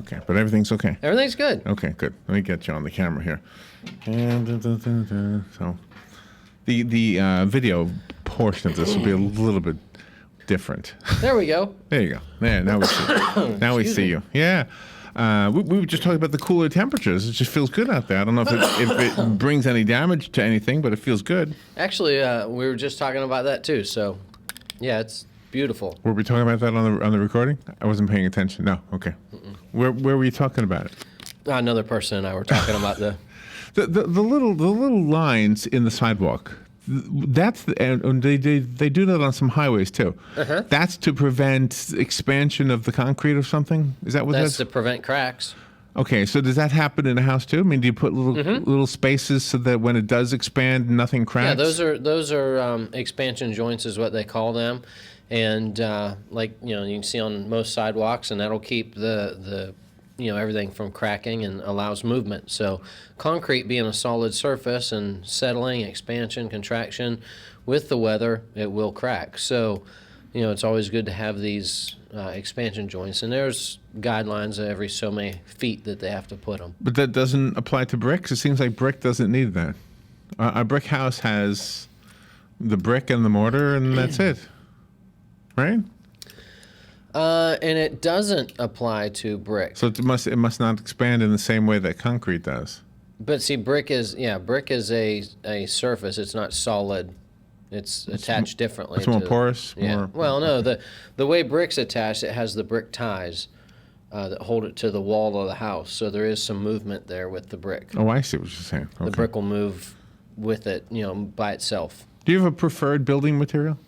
Okay, but everything's okay. Everything's good. Okay, good. Let me get you on the camera here. And so the video portion of this will be a little bit different. There we go. There you go. There, now we see. Now we see you. Yeah. We were just talking about the cooler temperatures. It just feels good out there. I don't know if it brings any damage to anything, but it feels good. Actually, we were just talking about that too. So, yeah, it's beautiful. Were we talking about that on the recording? I wasn't paying attention. No. Okay. Where were you talking about it? Another person and I were talking about the little lines in the sidewalk. That's and they do that on some highways too. Uh-huh. That's to prevent expansion of the concrete or something. Is that what that's to prevent cracks? Okay, so does that happen in a house too? I mean, do you put little spaces so that when it does expand, nothing cracks? Yeah, those are expansion joints, is what they call them, and like you can see on most sidewalks, and that'll keep the everything from cracking and allows movement. So concrete being a solid surface and settling, expansion, contraction, with the weather, it will crack. So, it's always good to have these expansion joints. And there's guidelines of every so many feet that they have to put them. But that doesn't apply to bricks? It seems like brick doesn't need that. A brick house has the brick and the mortar, and that's it. Right? And it doesn't apply to brick. So it must not expand in the same way that concrete does. But see, brick is a surface. It's not solid. It's attached differently. It's more porous. Yeah. More, well, no, the way brick's attached, it has the brick ties that hold it to the wall of the house. So there is some movement there with the brick. Oh, I see what you're saying. Okay. The brick will move with it, by itself. Do you have a preferred building material?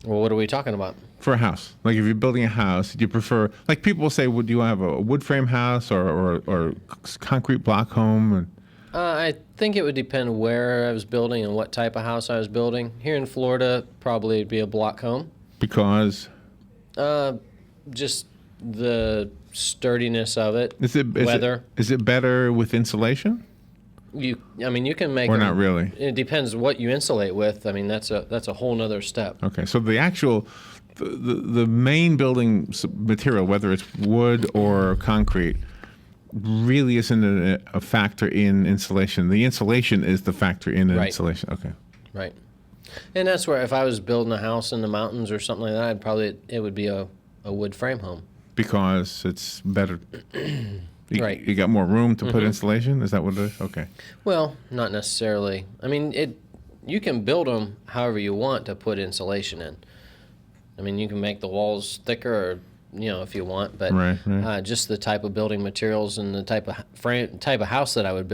Well, what are we talking about? For a house. Like if you're building a house, do you prefer, like people will say, do you have a wood frame house or concrete block home? I think it would depend where I was building and what type of house I was building. Here in Florida, probably it'd be a block home. Because? Just the sturdiness of it. Weather. Is it better with insulation? You can make. Or not really. It depends what you insulate with. I mean, that's a whole nother step. Okay, so the actual, the main building material, whether it's wood or concrete, really isn't a factor in insulation. The insulation is the factor in insulation. Okay. Right. And that's where if I was building a house in the mountains or something like that, it would be a wood frame home. Because it's better. Right. You got more room to put insulation? Is that what it is? Okay. Well, not necessarily. I mean, you can build them however you want to put insulation in. I mean, you can make the walls thicker or, if you want, but right. Just the type of building materials and the type of house that I would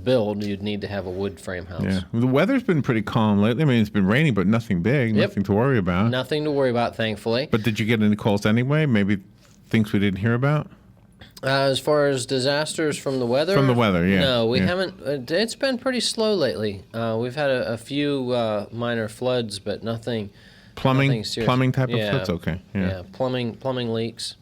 build, you'd need to have a wood frame house. Yeah. The weather's been pretty calm lately. I mean, it's been raining, but nothing big, nothing to worry about. Nothing to worry about, thankfully. But did you get any calls anyway? Maybe things we didn't hear about? As far as disasters from the weather? From the weather, yeah. No, we haven't. It's been pretty slow lately. We've had a few minor floods, but nothing serious. Plumbing type of floods? Okay. Yeah, plumbing leaks,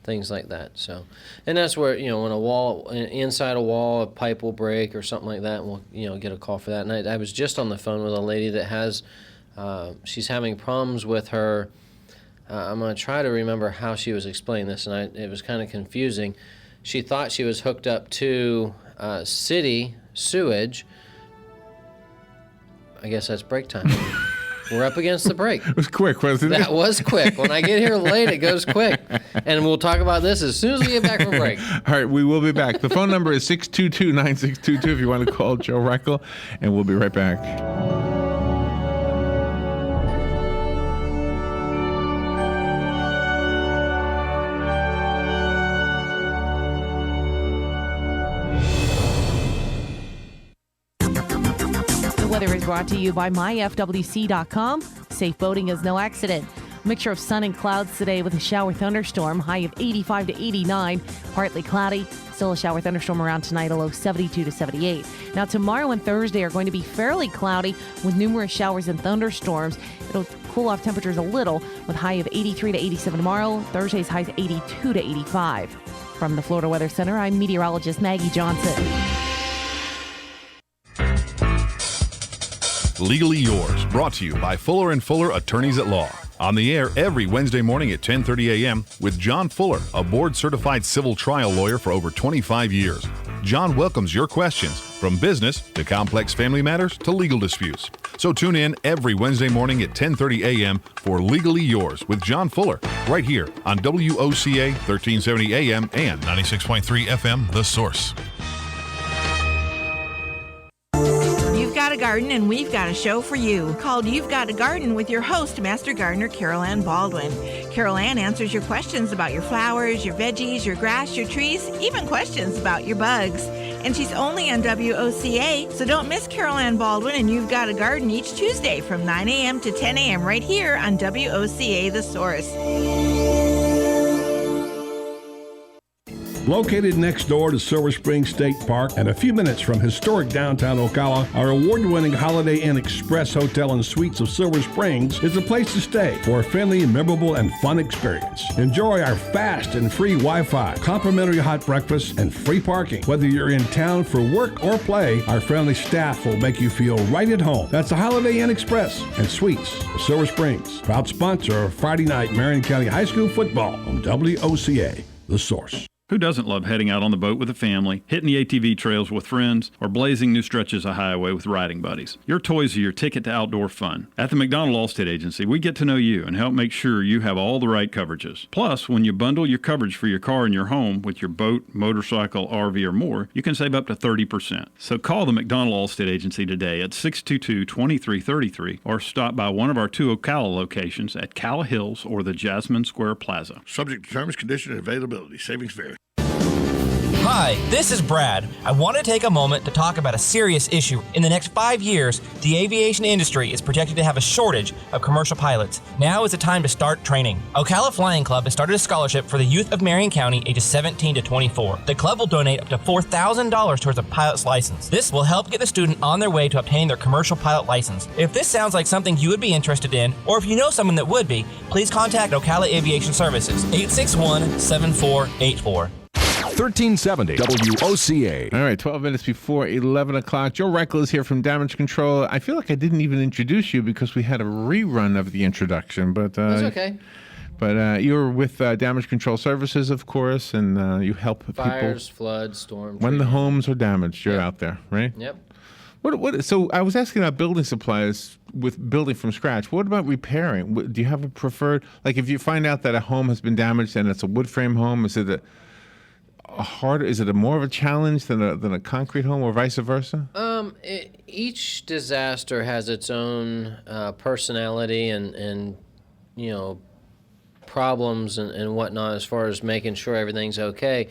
things like that. So, and that's where, when inside a wall, a pipe will break or something like that, and we'll, get a call for that. And I was just on the phone with a lady that has, she's having problems with her. I'm going to try to remember how she was explaining this, and it was kind of confusing. She thought she was hooked up to city sewage. I guess that's break time. We're up against the break. It was quick, wasn't it? That was quick. When I get here late, it goes quick. And we'll talk about this as soon as we get back from break. All right, we will be back. The phone number is 622-9622 if you want to call Joe Reichel, and we'll be right back. Weather is brought to you by myfwc.com. Safe boating is no accident. Mixture of sun and clouds today with a shower thunderstorm, high of 85 to 89, partly cloudy. Still a shower thunderstorm around tonight, a low 72 to 78. Now tomorrow and Thursday are going to be fairly cloudy with numerous showers and thunderstorms. It'll cool off temperatures a little with high of 83 to 87 tomorrow. Thursday's high is 82 to 85. From the Florida Weather Center, I'm meteorologist Maggie Johnson. Legally Yours, brought to you by Fuller & Fuller Attorneys at Law. On the air every Wednesday morning at 10:30 a.m. with John Fuller, a board-certified civil trial lawyer for over 25 years. John welcomes your questions, from business to complex family matters to legal disputes. So tune in every Wednesday morning at 10:30 a.m. for Legally Yours with John Fuller, right here on WOCA 1370 AM and 96.3 FM, The Source. You've got a garden and we've got a show for you called You've Got a Garden with your host, Master Gardener Carol Ann Baldwin. Carol Ann answers your questions about your flowers, your veggies, your grass, your trees, even questions about your bugs. And she's only on WOCA, so don't miss Carol Ann Baldwin and You've Got a Garden each Tuesday from 9 a.m. to 10 a.m. right here on WOCA The Source. Located next door to Silver Spring State Park and a few minutes from historic downtown Ocala, our award-winning Holiday Inn Express Hotel and Suites of Silver Springs is a place to stay for a friendly, memorable, and fun experience. Enjoy our fast and free Wi-Fi, complimentary hot breakfast, and free parking. Whether you're in town for work or play, our friendly staff will make you feel right at home. That's the Holiday Inn Express and Suites of Silver Springs, proud sponsor of Friday night Marion County High School football on WOCA, The Source. Who doesn't love heading out on the boat with a family, hitting the ATV trails with friends, or blazing new stretches of highway with riding buddies? Your toys are your ticket to outdoor fun. At the McDonald Allstate Agency, we get to know you and help make sure you have all the right coverages. Plus, when you bundle your coverage for your car and your home with your boat, motorcycle, RV, or more, you can save up to 30%. So call the McDonald Allstate Agency today at 622-2333 or stop by one of our 2 Ocala locations at Calla Hills or the Jasmine Square Plaza. Subject to terms, conditions, and availability. Savings vary. Hi, this is Brad. I want to take a moment to talk about a serious issue. In the next 5 years, the aviation industry is projected to have a shortage of commercial pilots. Now is the time to start training. Ocala Flying Club has started a scholarship for the youth of Marion County ages 17 to 24. The club will donate up to $4,000 towards a pilot's license. This will help get the student on their way to obtaining their commercial pilot license. If this sounds like something you would be interested in, or if you know someone that would be, please contact Ocala Aviation Services, 861-7484. 1370 WOCA. All right, 12 minutes before 11 o'clock. Joe Reichel is here from Damage Control. I feel like I didn't even introduce you because we had a rerun of the introduction. But That's okay. But you're with Damage Control Services, of course, and you help Fires, people. floods, storms. When the homes are damaged, you're out there, right? Yep. So I was asking about building supplies with building from scratch. What about repairing? Do you have a preferred, like if you find out that a home has been damaged and it's a wood frame home, is it a more of a challenge than a concrete home, or vice versa? Each disaster has its own personality and problems and whatnot as far as making sure everything's okay.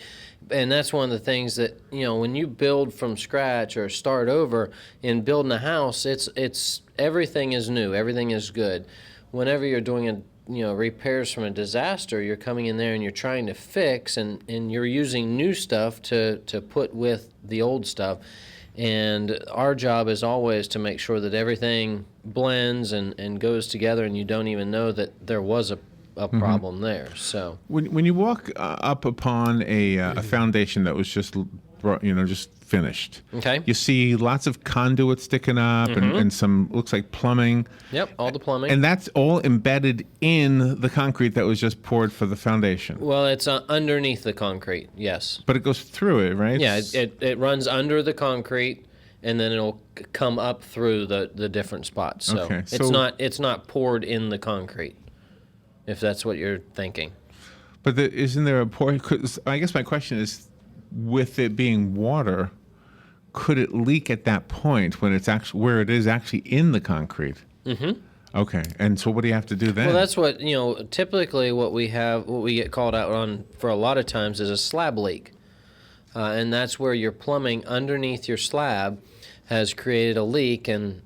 And that's one of the things that, when you build from scratch or start over in building a house, it's everything is new, everything is good. Whenever you're doing repairs from a disaster, you're coming in there and you're trying to fix, and you're using new stuff to put with the old stuff. And our job is always to make sure that everything blends and goes together, and you don't even know that there was a problem there. So when you walk up upon a foundation that was just finished, okay, you see lots of conduit sticking up and some looks like plumbing. Yep, all the plumbing, and that's all embedded in the concrete that was just poured for the foundation. Well, it's underneath the concrete, yes, but it goes through it, right? Yeah, it runs under the concrete, and then it'll come up through the different spots. So, okay. It's not poured in the concrete, if that's what you're thinking. But isn't there a pour? 'Cause I guess my question is, with it being water, could it leak at that point when it's actually where it is actually in the concrete? Mm-hmm. Okay, and so what do you have to do then? Well, that's what typically what we get called out on for a lot of times is a slab leak, and that's where your plumbing underneath your slab has created a leak and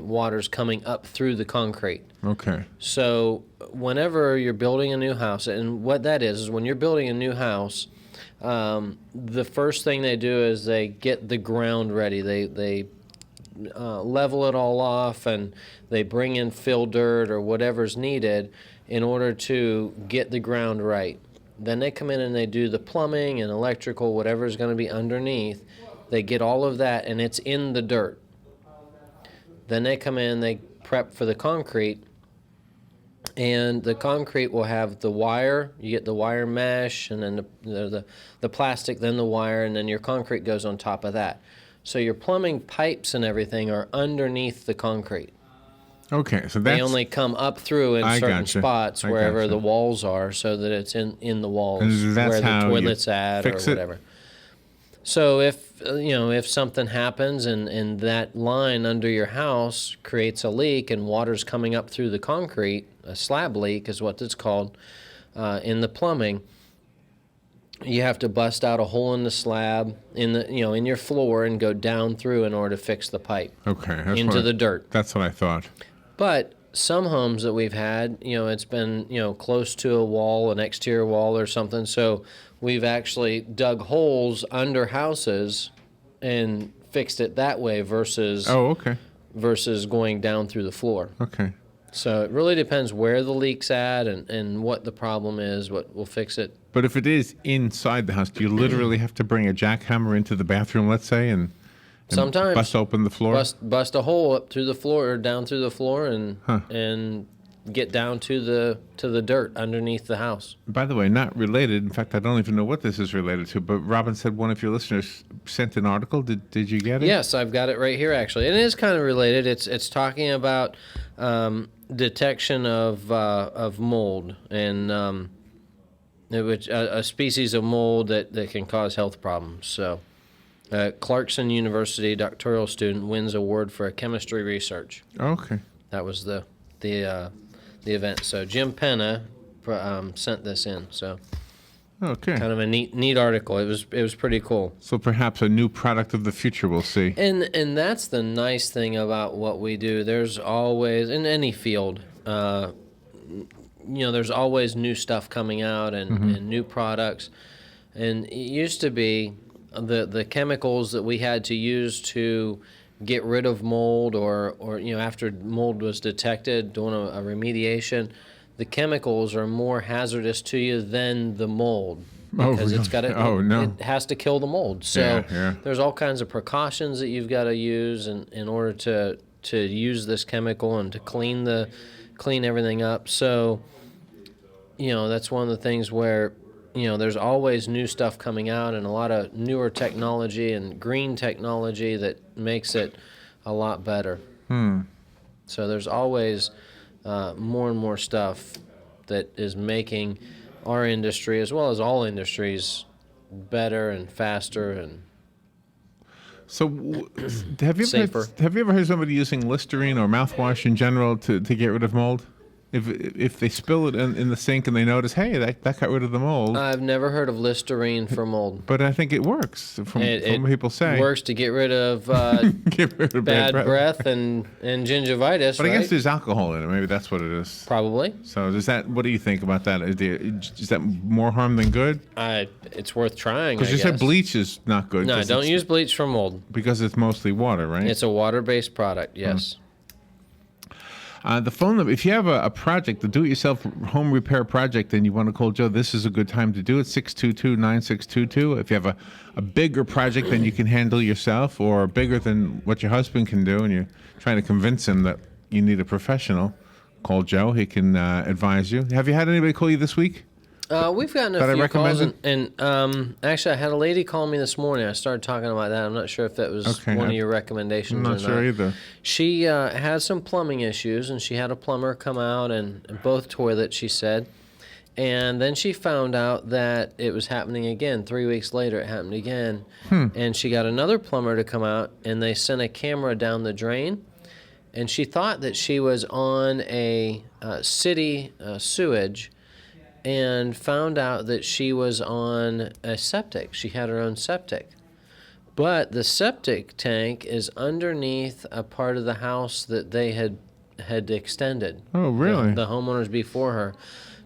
water's coming up through the concrete. Okay. So whenever you're building a new house, and what that is when you're building a new house, the first thing they do is they get the ground ready. They level it all off, and they bring in fill dirt or whatever's needed in order to get the ground right. Then they come in and they do the plumbing and electrical, whatever's going to be underneath. They get all of that, and it's in the dirt. Then they come in, they prep for the concrete, and the concrete will have the wire. You get the wire mesh, and then the plastic, then the wire, and then your concrete goes on top of that. So your plumbing pipes and everything are underneath the concrete. Okay, so They only come up through in certain gotcha. spots I wherever gotcha. the walls are, so that it's in the walls And that's where how the you toilet's at or fix it? whatever. So if something happens and that line under your house creates a leak and water's coming up through the concrete, a slab leak is what it's called in the plumbing, you have to bust out a hole in the slab in your floor and go down through in order to fix the pipe Okay. into the dirt. That's what I thought. But some homes that we've had, it's been, close to a wall, an exterior wall or something. So we've actually dug holes under houses and fixed it that way versus Oh, okay. going down through the floor. Okay. So it really depends where the leak's at and what the problem is, what will fix it. But if it is inside the house, do you literally have to bring a jackhammer into the bathroom, let's say, and Sometimes bust open the floor? bust a hole up through the floor or down through the floor and get down to the dirt underneath the house. By the way, not related. In fact, I don't even know what this is related to. But Robin said one of your listeners sent an article. Did you get it? Yes, I've got it right here actually. And it is kind of related. It's talking about detection of mold and which a species of mold that can cause health problems. So. Clarkson University doctoral student wins award for chemistry research. Okay. That was the event. So Jim Penna sent this in. So Okay. kind of a neat article. It was pretty cool. So perhaps a new product of the future we'll see. And that's the nice thing about what we do. There's always in any field, there's always new stuff coming out and new products. And it used to be the chemicals that we had to use to get rid of mold or after mold was detected doing a remediation, the chemicals are more hazardous to you than the mold because it's got it has to kill the mold. So there's all kinds of precautions that you've got to use in order to use this chemical and to clean everything up. So that's one of the things where there's always new stuff coming out and a lot of newer technology and green technology that makes it a lot better. So there's always more and more stuff that is making our industry, as well as all industries, better and faster and So, have you safer. ever heard somebody using Listerine or mouthwash in general to get rid of mold? If they spill it in the sink and they notice, hey, that got rid of the mold. I've never heard of Listerine for mold. But I think it works from what people say. It works to get rid of Get rid of bad breath and gingivitis, But right? I guess there's alcohol in it. Maybe that's what it is. Probably. So what do you think about that? Is that more harm than good? It's worth trying, Because I you said guess. bleach is not good. No, don't use bleach for mold. Because it's mostly water, right? It's a water-based product, yes. The phone number, if you have a project, a do-it-yourself home repair project, and you want to call Joe, this is a good time to do it, 622-9622. If you have a bigger project than you can handle yourself or bigger than what your husband can do and you're trying to convince him that you need a professional, call Joe. He can advise you. Have you had anybody call you this week? We've gotten That I a few calls, recommended? and actually, I had a lady call me this morning. I started talking about that. I'm not sure if that was Okay, one of your recommendations I'm not or sure either. She had some plumbing issues, and she had a plumber come out and both toilets, she said. And then she found out that it was happening again. 3 weeks later, it happened again. And she got another plumber to come out, and they sent a camera down the drain. And she thought that she was on a city sewage, and found out that she was on a septic. She had her own septic. But the septic tank is underneath a part of the house that they had extended. Oh, really? The homeowners before her.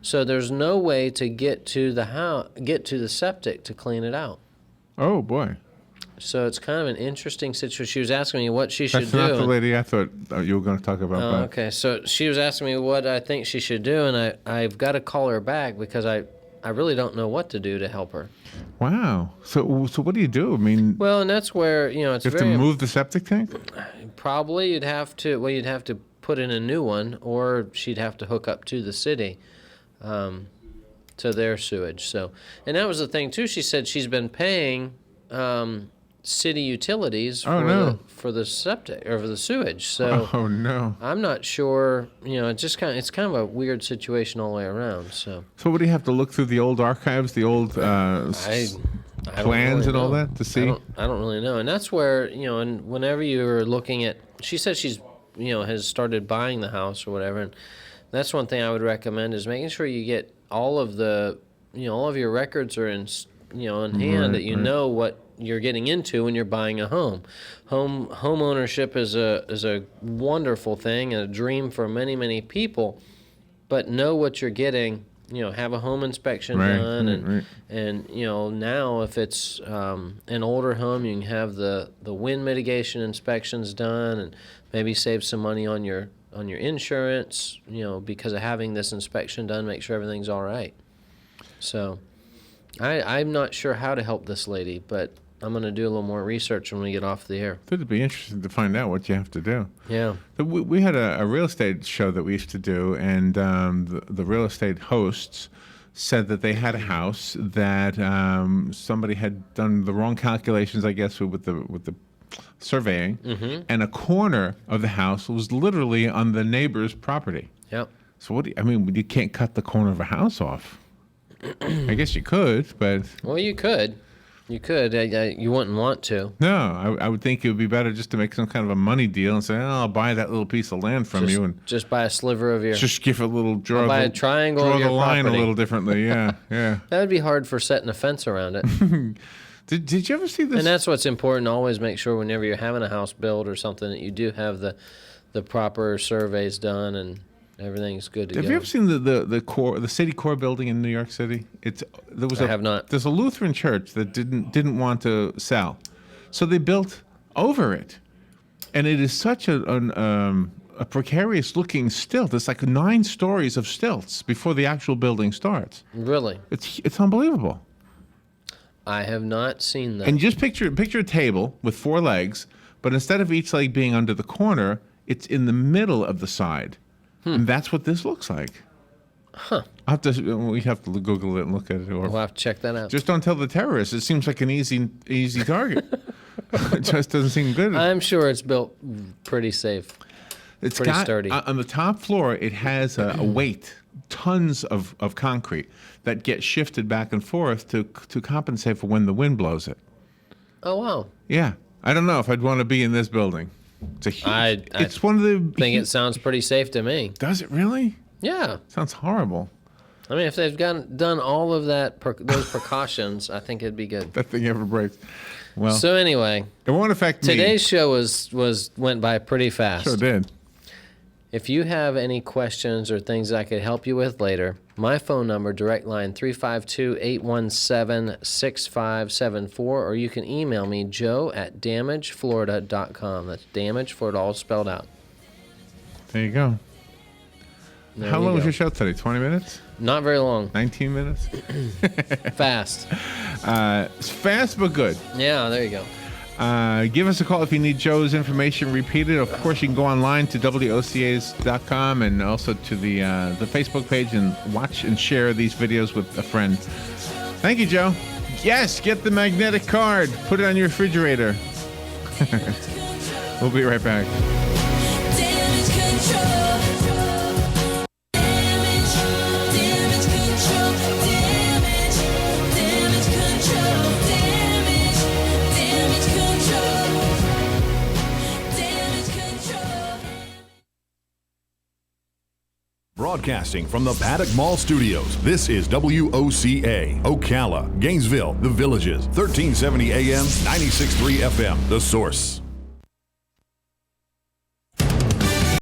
So there's no way to get to the septic to clean it out. Oh, boy. So it's kind of an interesting situation. She was asking me what she should That's do. not the lady I thought you were going to talk about. Oh, but- okay. So she was asking me what I think she should do, and I've got to call her back because I really don't know what to do to help her. Wow. So what do you do? I mean, Well, and that's where it's you have to very move the septic tank? probably you'd have to put in a new one, or she'd have to hook up to the city, to their sewage. So, and that was the thing too. She said she's been paying city utilities for the septic or for the sewage. So, oh no, I'm not sure. It's kind of a weird situation all the way around. So what do you have to look through the old archives, the old I plans really and all know. that to see? I don't really know. And that's where, and whenever you're looking at, she said she's, has started buying the house or whatever. And that's one thing I would recommend is making sure you get all of the, all of your records are in, in hand, that you know what you're getting into when you're buying a home. Home ownership is a wonderful thing and a dream for many, many people, but know what you're getting. Have a home inspection done, and now if it's an older home, you can have the wind mitigation inspections done, and maybe save some money on your insurance, because of having this inspection done, make sure everything's all right. So, I'm not sure how to help this lady, but I'm going to do a little more research when we get off the air. It'd be interesting to find out what you have to do. Yeah. We had a real estate show that we used to do, and the real estate hosts said that they had a house that somebody had done the wrong calculations, I guess, with the surveying, and a corner of the house was literally on the neighbor's property. Yep. So you can't cut the corner of a house off. I guess you could, but... Well, you could. You could. You wouldn't want to. No, I would think it would be better just to make some kind of a money deal and say, I'll buy that little piece of land from you. And just buy a sliver of your... Just give a little... buy a triangle draw of your the line property. a little differently, yeah. That would be hard for setting a fence around it. Did you ever see this? And that's what's important. Always make sure whenever you're having a house built or something that you do have the proper surveys done and everything's good to go. Have you ever seen the city core building in New York City? I have not. There's a Lutheran church that didn't want to sell, so they built over it, and it is such a precarious looking stilt. It's like 9 stories of stilts before the actual building starts. Really? It's unbelievable. I have not seen that. And just picture a table with 4 legs, but instead of each leg being under the corner, it's in the middle of the side. And that's what this looks like. Huh. We have to Google it and look at it. Or we'll have to check that out. Just don't tell the terrorists. It seems like an easy target. It just doesn't seem good. I'm sure it's built pretty safe. It's pretty sturdy. On the top floor, it has a weight, tons of concrete that get shifted back and forth to compensate for when the wind blows it. Oh, wow. Yeah. I don't know if I'd want to be in this building. It's a huge, it's one of the... think it sounds pretty safe to me. Does it really? Yeah. Sounds horrible. I mean, if they've done all of those precautions, I think it'd be good. That thing ever breaks. Well, so anyway, it won't affect me. Today's show went by pretty fast. Sure did. If you have any questions or things I could help you with later, my phone number, direct line, 352-817-6574, or you can email me, joe@damageflorida.com. That's damage for it all spelled out. There you go. How long was your show today? 20 minutes? Not very long. 19 minutes? Fast. It's fast but good. Yeah, there you go. Give us a call if you need Joe's information repeated. Of course, you can go online to WOCAs.com and also to the Facebook page and watch and share these videos with a friend. Thank you, Joe. Yes, get the magnetic card. Put it on your refrigerator. We'll be right back. Broadcasting from the Paddock Mall Studios, this is WOCA, Ocala, Gainesville, The Villages, 1370 AM, 96.3 FM, The Source.